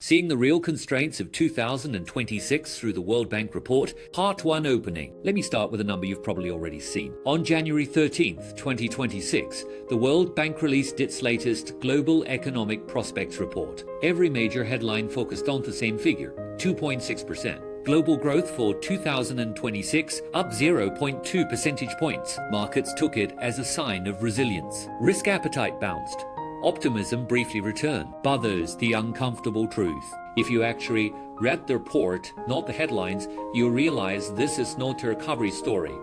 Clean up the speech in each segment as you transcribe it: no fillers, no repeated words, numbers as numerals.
Seeing the real constraints of 2026 through the World Bank report, Part 1 opening. Let me start with a number you've probably already seen. On January 13th, 2026, the World Bank released its latest Global Economic Prospects report. Every major headline focused on the same figure, 2.6%. Global growth for 2026 up 0.2 percentage points. Markets took it as a sign of resilience. Risk appetite bounced. Optimism briefly returned, but there's the uncomfortable truth. If you actually read the report, not the headlines, you realize this is not a recovery story.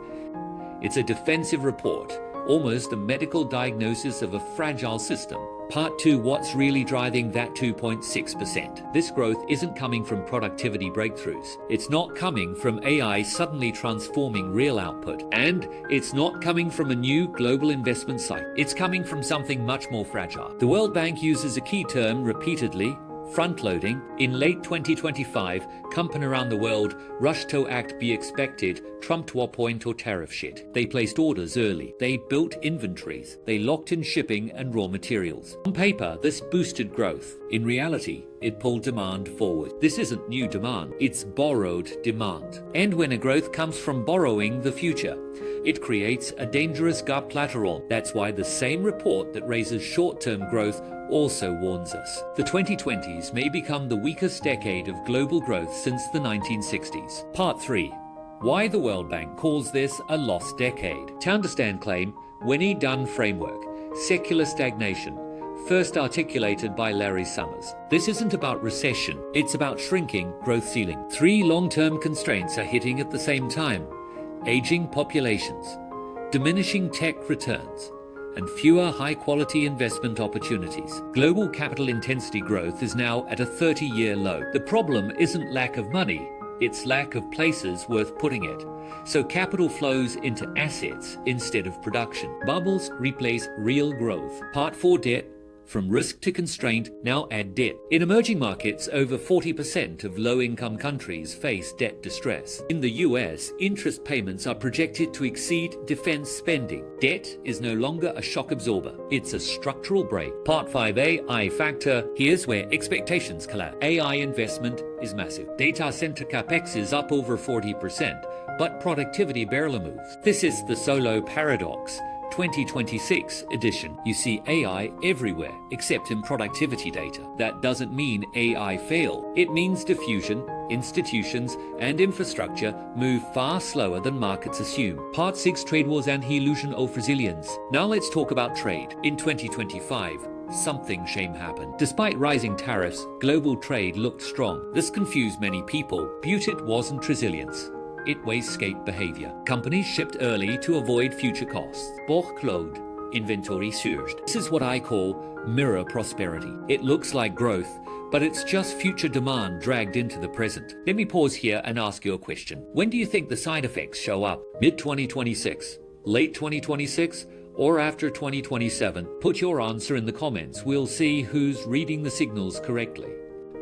It's a defensive report, almost a medical diagnosis of a fragile system. Part 2, what's really driving that 2.6%? This growth isn't coming from productivity breakthroughs. It's not coming from AI suddenly transforming real output. And it's not coming from a new global investment cycle. It's coming from something much more fragile. The World Bank uses a key term repeatedly: front-loading. In late 2025, companies around the world rushed to act be expected, Trump 2.0 or tariff shit. They placed orders early. They built inventories. They locked in shipping and raw materials. On paper, this boosted growth. In reality, it pulled demand forward. This isn't new demand. It's borrowed demand. And when a growth comes from borrowing the future, it creates a dangerous gap lateral. That's why the same report that raises short-term growth also warns us. The 2020s may become the weakest decade of global growth since the 1960s. Part 3. Why the World Bank calls this a lost decade. To understand claim, Winnie Dunn framework, secular stagnation, first articulated by Larry Summers. This isn't about recession, it's about shrinking growth ceiling. 3 long-term constraints are hitting at the same time: aging populations, diminishing tech returns, and fewer high-quality investment opportunities. Global capital intensity growth is now at a 30-year low. The problem isn't lack of money, it's lack of places worth putting it. So capital flows into assets instead of production. Bubbles replace real growth. Part 4, debt. From risk to constraint, now add debt. In emerging markets, over 40% of low-income countries face debt distress. In the US, interest payments are projected to exceed defense spending. Debt is no longer a shock absorber. It's a structural break. Part 5, AI factor. Here's where expectations collapse. AI investment is massive. Data center capex is up over 40%, but productivity barely moves. This is the solo paradox. 2026 edition. You see AI everywhere except in productivity data. That doesn't mean AI fail. It means diffusion, institutions, and infrastructure move far slower than markets assume. Part 6, trade wars and the illusion of resilience. Now let's talk about trade. In 2025, something shame happened. Despite rising tariffs, global trade looked strong. This confused many people. But it wasn't resilience. It wastegate behavior. Companies shipped early to avoid future costs. Backlog, inventory surged. This is what I call mirror prosperity. It looks like growth, but it's just future demand dragged into the present. Let me pause here and ask you a question. When do you think the side effects show up? Mid-2026? Late 2026? Or after 2027? Put your answer in the comments. We'll see who's reading the signals correctly.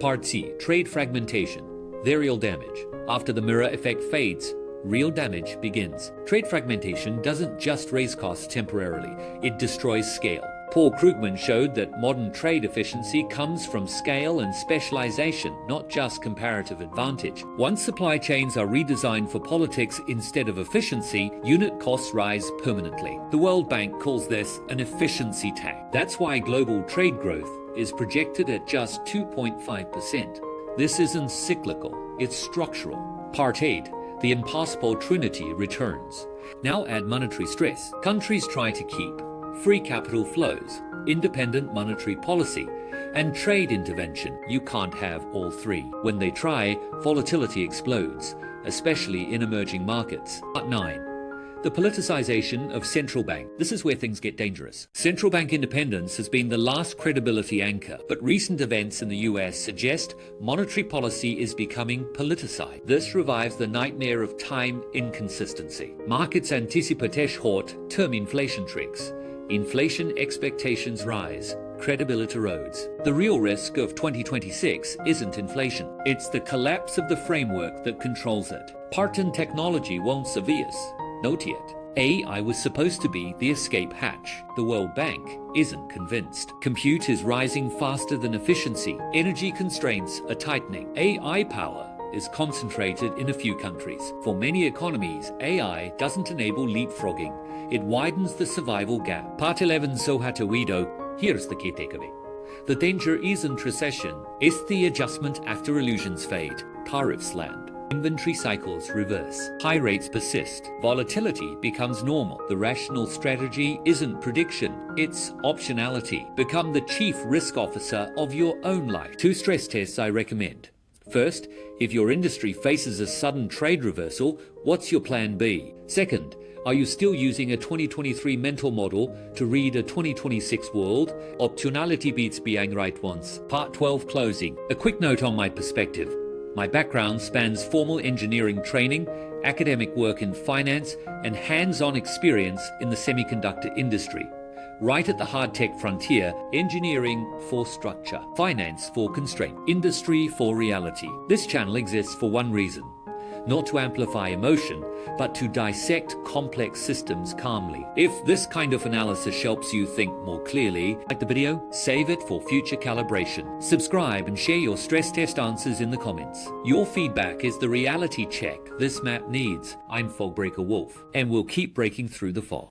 Part C, trade fragmentation. The real damage. After the mirror effect fades, real damage begins. Trade fragmentation doesn't just raise costs temporarily, it destroys scale. Paul Krugman showed that modern trade efficiency comes from scale and specialization, not just comparative advantage. Once supply chains are redesigned for politics instead of efficiency, unit costs rise permanently. The World Bank calls this an efficiency tax. That's why global trade growth is projected at just 2.5%. This isn't cyclical, it's structural. Part 8, the impossible trinity returns. Now add monetary stress. Countries try to keep free capital flows, independent monetary policy, and trade intervention. You can't have all three. When they try, volatility explodes, especially in emerging markets. Part 9. The politicization of central bank. This is where things get dangerous. Central bank independence has been the last credibility anchor, but recent events in the US suggest monetary policy is becoming politicized. This revives the nightmare of time inconsistency. Markets anticipate short term inflation tricks. Inflation expectations rise. Credibility erodes. The real risk of 2026 isn't inflation. It's the collapse of the framework that controls it. Part 10, technology won't save us. Not yet. AI was supposed to be the escape hatch. The World Bank isn't convinced. Compute is rising faster than efficiency. Energy constraints are tightening. AI power is concentrated in a few countries. For many economies, AI doesn't enable leapfrogging. It widens the survival gap. Part 11 Sohatawido. Here's the key takeaway. The danger isn't recession, it's the adjustment after illusions fade. Tariffs land. Inventory cycles reverse. High rates persist. Volatility becomes normal. The rational strategy isn't prediction, it's optionality. Become the chief risk officer of your own life. 2 stress tests I recommend. First, if your industry faces a sudden trade reversal, what's your plan B? Second, are you still using a 2023 mental model to read a 2026 world? Optionality beats being right once. Part 12 closing. A quick note on my perspective. My background spans formal engineering training, academic work in finance, and hands-on experience in the semiconductor industry. Right at the hard tech frontier, engineering for structure, finance for constraint, industry for reality. This channel exists for one reason. Not to amplify emotion, but to dissect complex systems calmly. If this kind of analysis helps you think more clearly, like the video, save it for future calibration. Subscribe and share your stress test answers in the comments. Your feedback is the reality check this map needs. I'm Fogbreaker Wolf, and we'll keep breaking through the fog.